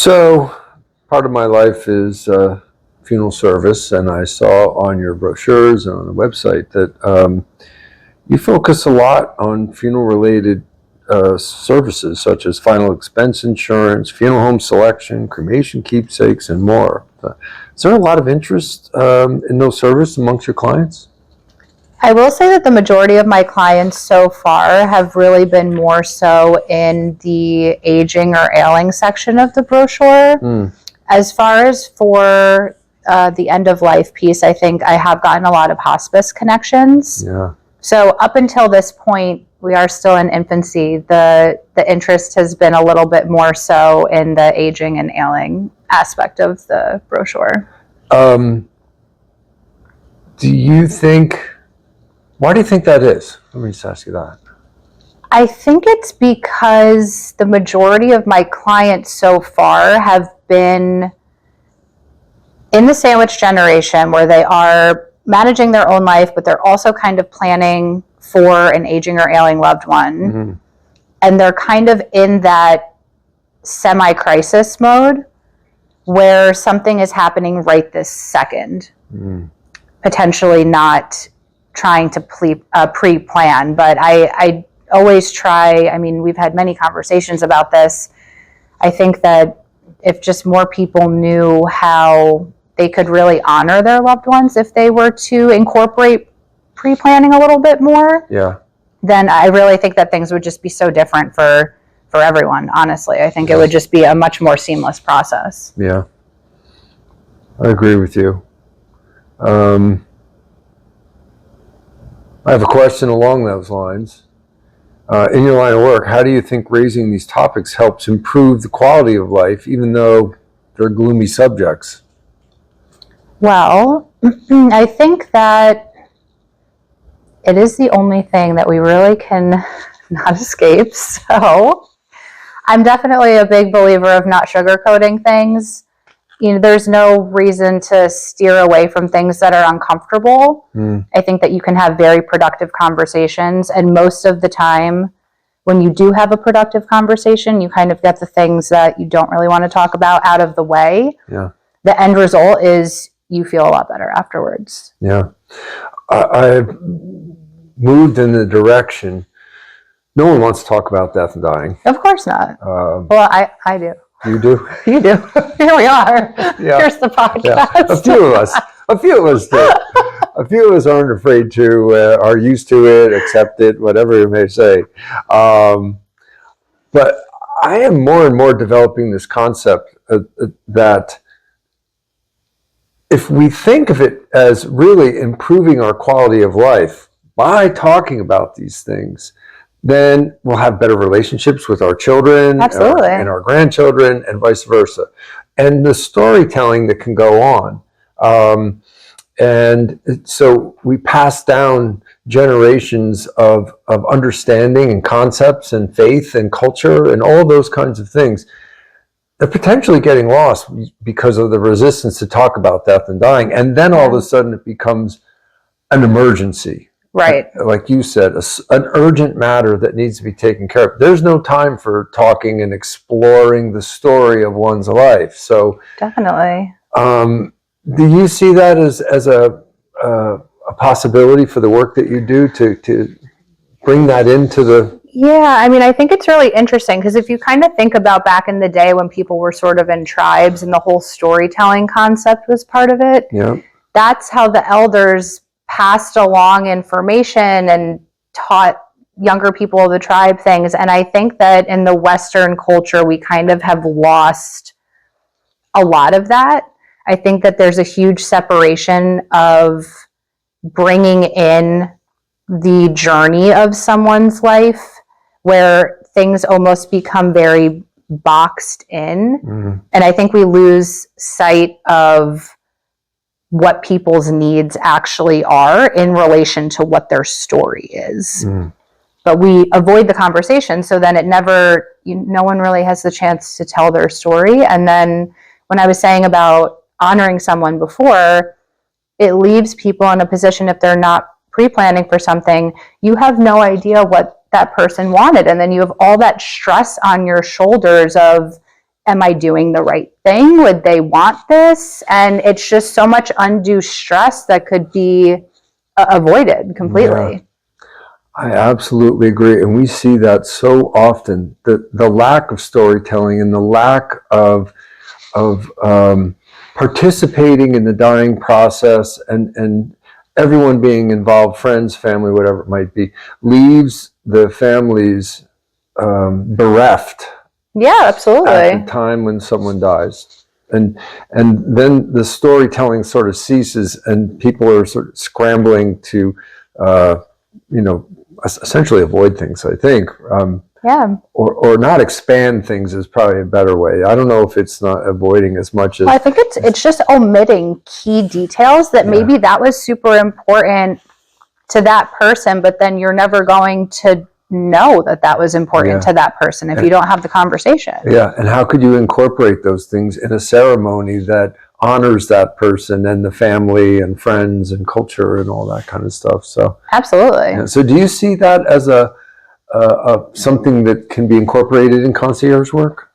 So, part of my life is funeral service, and I saw on your brochures and on the website that you focus a lot on funeral-related services such as final expense insurance, funeral home selection, cremation keepsakes, and more. Is there a lot of interest in those services amongst your clients? I will say that the majority of my clients so far have really been more so in the aging or ailing section of the brochure. As far as for the end of life piece, I think I have gotten a lot of hospice connections. Yeah. So up until this point, we are still in infancy. The interest has been a little bit more so in the aging and ailing aspect of the brochure. Why do you think that is? Let me just ask you that. I think it's because the majority of my clients so far have been in the sandwich generation where they are managing their own life, but they're also kind of planning for an aging or ailing loved one. Mm-hmm. And they're kind of in that semi-crisis mode where something is happening right this second. Potentially not trying to pre-plan, but I always try. I mean, we've had many conversations about this. I think that if just more people knew how they could really honor their loved ones if they were to incorporate pre-planning a little bit more, then I really think that things would just be so different for everyone, honestly. I think it would just be a much more seamless process. Yeah, I agree with you. I have a question along those lines. In your line of work, how do you think raising these topics helps improve the quality of life, even though they're gloomy subjects? Well, I think that it is the only thing that we really can not escape. So I'm definitely a big believer of not sugarcoating things. You know, there's no reason to steer away from things that are uncomfortable. I think that you can have very productive conversations, and most of the time when you do have a productive conversation, you kind of get the things that you don't really want to talk about out of the way. Yeah. The end result is you feel a lot better afterwards. Yeah. I've moved in the direction, no one wants to talk about death and dying. Of course not. Well, I do. You do? You do. Here we are. Yeah. Here's the podcast. Yeah. A few of us do. A few of us aren't afraid to, are used to it, accept it, whatever you may say. But I am more and more developing this concept that if we think of it as really improving our quality of life by talking about these things, then we'll have better relationships with our children and our grandchildren and vice versa. And the storytelling that can go on. And so we pass down generations of understanding and concepts and faith and culture and all those kinds of things. They're potentially getting lost because of the resistance to talk about death and dying. And then all of a sudden it becomes an emergency. Right. Like you said, an urgent matter that needs to be taken care of. There's no time for talking and exploring the story of one's life. So definitely. Do you see that as a possibility for the work that you do to bring that into the... Yeah, I mean, I think it's really interesting because if you kind of think about back in the day when people were sort of in tribes and the whole storytelling concept was part of it, that's how the elders passed along information and taught younger people of the tribe things. And I think that in the Western culture, we kind of have lost a lot of that. I think that there's a huge separation of bringing in the journey of someone's life where things almost become very boxed in. And I think we lose sight of what people's needs actually are in relation to what their story is. But we avoid the conversation, so then no one really has the chance to tell their story. And then when I was saying about honoring someone before, it leaves people in a position, if they're not pre-planning for something, you have no idea what that person wanted. And then you have all that stress on your shoulders of am I doing the right thing? Would they want this? And it's just so much undue stress that could be avoided completely. Yeah. I absolutely agree. And we see that so often, the lack of storytelling and the lack of participating in the dying process, and everyone being involved, friends, family, whatever it might be, leaves the families bereft. Yeah, absolutely. At the time when someone dies. And then the storytelling sort of ceases, and people are sort of scrambling to, essentially avoid things, I think. Yeah. Or not expand things is probably a better way. I don't know if it's not avoiding as much as... Well, I think it's just omitting key details that maybe that was super important to that person, but then you're never going to know that was important to that person if you don't have the conversation. Yeah, and how could you incorporate those things in a ceremony that honors that person and the family and friends and culture and all that kind of stuff? So absolutely. Yeah. So do you see that as a something that can be incorporated in concierge work?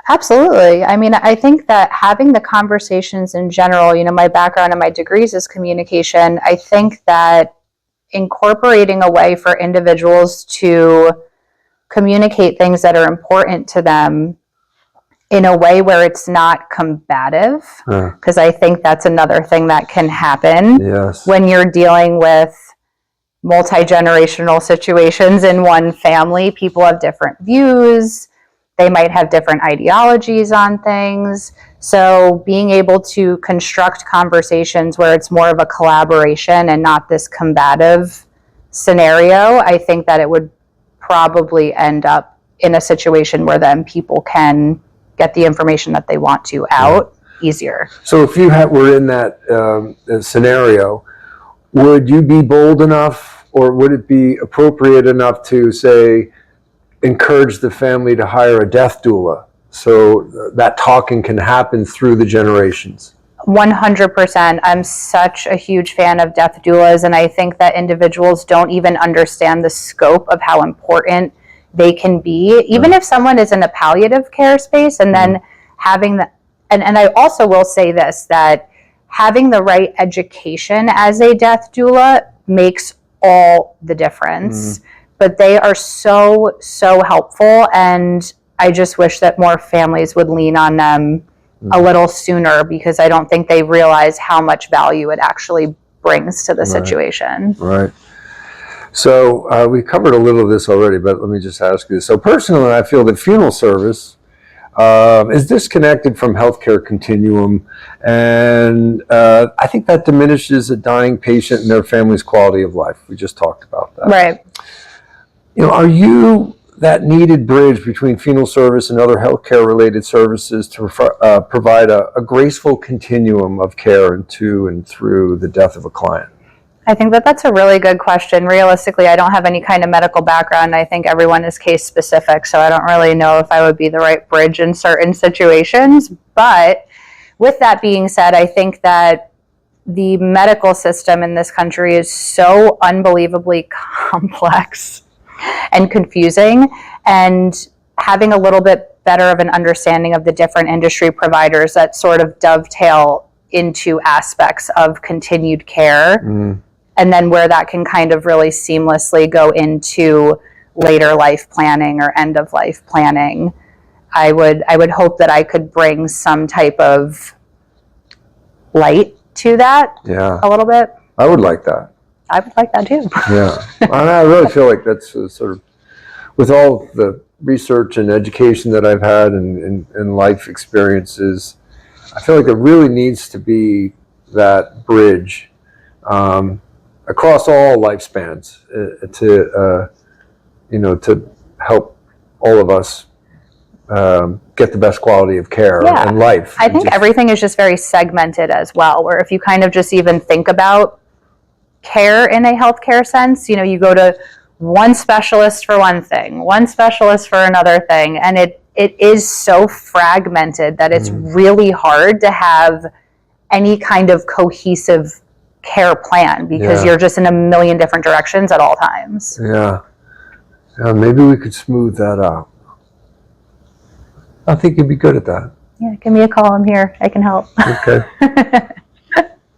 Absolutely. I mean, I think that having the conversations in general, my background and my degrees is communication. I think that incorporating a way for individuals to communicate things that are important to them in a way where it's not combative, because I think that's another thing that can happen when you're dealing with multi-generational situations in one family. People have different views. They might have different ideologies on things. So being able to construct conversations where it's more of a collaboration and not this combative scenario, I think that it would probably end up in a situation where then people can get the information that they want to out easier. So if you were in that scenario, would you be bold enough, or would it be appropriate enough to say, encourage the family to hire a death doula so that talking can happen through the generations? 100%. I'm such a huge fan of death doulas, and I think that individuals don't even understand the scope of how important they can be, even if someone is in a palliative care space, and then having the, and I also will say this, that having the right education as a death doula makes all the difference. But they are so, so helpful, and I just wish that more families would lean on them a little sooner, because I don't think they realize how much value it actually brings to the situation. Right. So we covered a little of this already, but let me just ask you this. So personally, I feel that funeral service is disconnected from healthcare continuum, and I think that diminishes a dying patient and their family's quality of life. We just talked about that. Right. Are you that needed bridge between funeral service and other healthcare related services to provide a graceful continuum of care into and through the death of a client? I think that's a really good question. Realistically, I don't have any kind of medical background. I think everyone is case specific, so I don't really know if I would be the right bridge in certain situations. But with that being said, I think that the medical system in this country is so unbelievably complex and confusing, and having a little bit better of an understanding of the different industry providers that sort of dovetail into aspects of continued care, and then where that can kind of really seamlessly go into later life planning or end of life planning. I would hope that I could bring some type of light to that a little bit. I would like that. I would like that too. Yeah, and I really feel like that's sort of, with all the research and education that I've had and life experiences, I feel like there really needs to be that bridge across all lifespans to help all of us get the best quality of care and life. I think everything is just very segmented as well, where if you kind of just even think about care in a healthcare sense, you go to one specialist for one thing, one specialist for another thing, and it is so fragmented that it's really hard to have any kind of cohesive care plan, because you're just in a million different directions at all times. Yeah, maybe we could smooth that out. I think you'd be good at that. Yeah, give me a call. I'm here. I can help. Okay.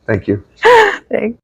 Thank you. Thanks.